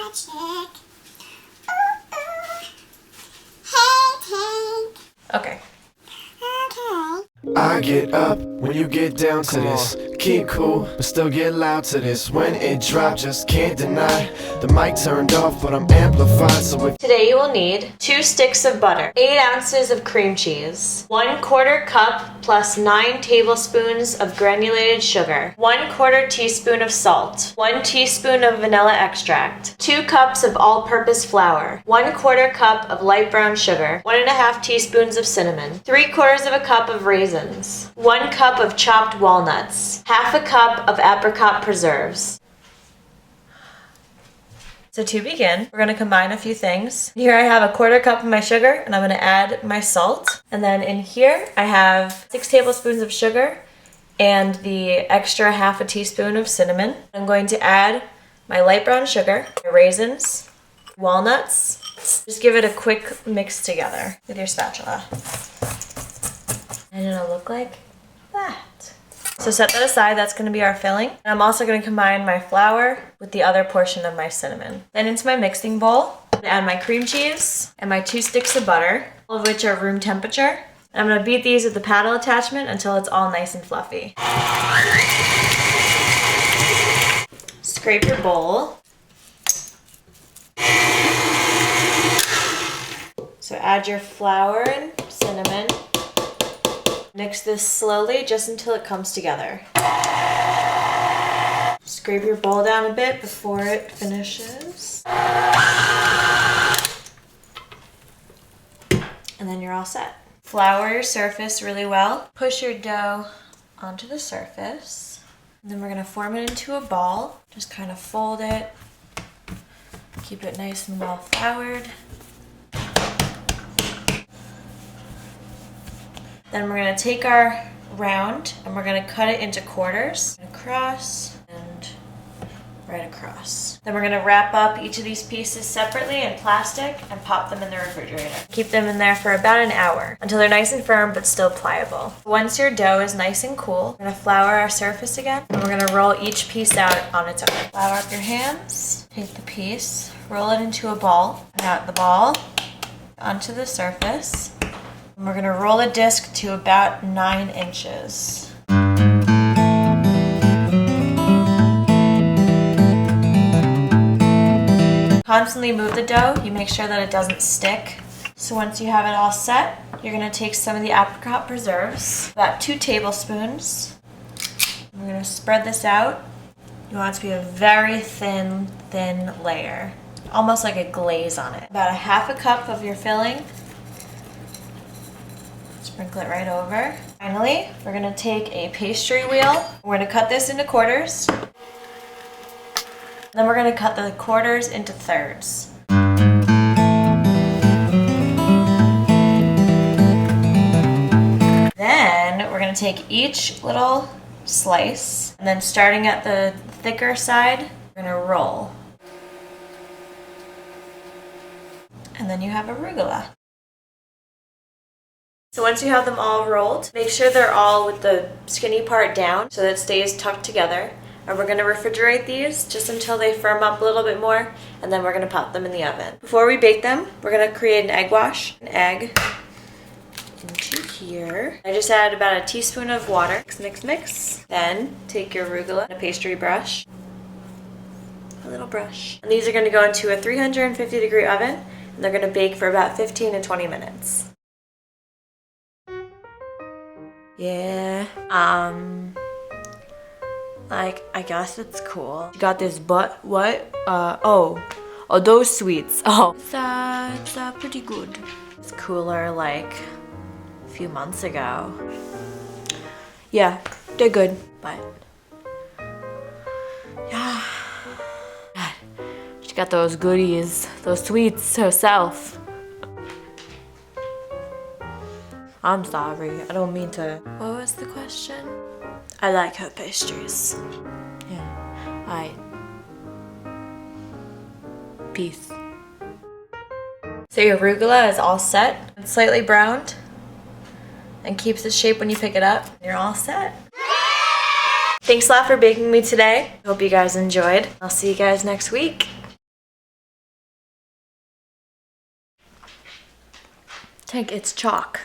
magic. Hey, Okay. I get up when you get down to this. Keep cool, but still get loud to this. When it drops, just can't deny. The mic turned off, but I'm amplified, so if Today you will need 2 sticks of butter, 8 ounces of cream cheese, 1/4 cup plus 9 tablespoons of granulated sugar, 1/4 teaspoon of salt, 1 teaspoon of vanilla extract, 2 cups of all-purpose flour, 1/4 cup of light brown sugar, 1.5 teaspoons of cinnamon, 3/4 of a cup of raisins, 1 cup of chopped walnuts, half a cup of apricot preserves. So to begin, we're going to combine a few things. Here I have 1/4 cup of my sugar, and I'm going to add my salt. And then in here I have 6 tablespoons of sugar and the extra half a teaspoon of cinnamon. I'm going to add my light brown sugar, my raisins, walnuts. Just give it a quick mix together with your spatula. And it'll look like that. So set that aside, that's going to be our filling. And I'm also going to combine my flour with the other portion of my cinnamon. Then into my mixing bowl, I'm going to add my cream cheese and my 2 sticks of butter, all of which are room temperature. And I'm going to beat these with the paddle attachment until it's all nice and fluffy. Scrape your bowl. So add your flour and cinnamon. Mix this slowly just until it comes together. Scrape your bowl down a bit before it finishes. And then you're all set. Flour your surface really well. Push your dough onto the surface. And then we're going to form it into a ball. Just kind of fold it. Keep it nice and well floured. Then we're going to take our round and we're going to cut it into quarters. Across and right across. Then we're going to wrap up each of these pieces separately in plastic and pop them in the refrigerator. Keep them in there for about an hour until they're nice and firm but still pliable. Once your dough is nice and cool, we're going to flour our surface again and we're going to roll each piece out on its own. Flour up your hands, take the piece, roll it into a ball, and out the ball onto the surface. And we're going to roll a disc to about 9 inches. Constantly move the dough. You make sure that it doesn't stick. So once you have it all set, you're going to take some of the apricot preserves, about 2 tablespoons. We're going to spread this out. You want it to be a very thin layer, almost like a glaze on it. About 1/2 cup of your filling. Sprinkle it right over. Finally, we're going to take a pastry wheel. We're going to cut this into quarters. Then we're going to cut the quarters into thirds. Then we're going to take each little slice, and then starting at the thicker side, we're going to roll. And then you have a rugelach. So once you have them all rolled, make sure they're all with the skinny part down so that it stays tucked together. And we're going to refrigerate these just until they firm up a little bit more, and then we're going to pop them in the oven. Before we bake them, we're going to create an egg wash. An egg into here. I just added about a teaspoon of water. Mix. Then take your rugelach and a pastry brush. A little brush. And these are going to go into a 350-degree oven, and they're going to bake for about 15 to 20 minutes. Yeah, like, I guess it's cool. You got this those sweets. Oh, it's pretty good. It's cooler like a few months ago. Yeah, they're good, but yeah. She got those goodies, those sweets herself. I'm sorry, I don't mean to. What was the question? I like her pastries. Yeah, peace. So your arugula is all set. It's slightly browned and keeps its shape when you pick it up. You're all set. Thanks a lot for baking me today. Hope you guys enjoyed. I'll see you guys next week. Tank, it's chalk.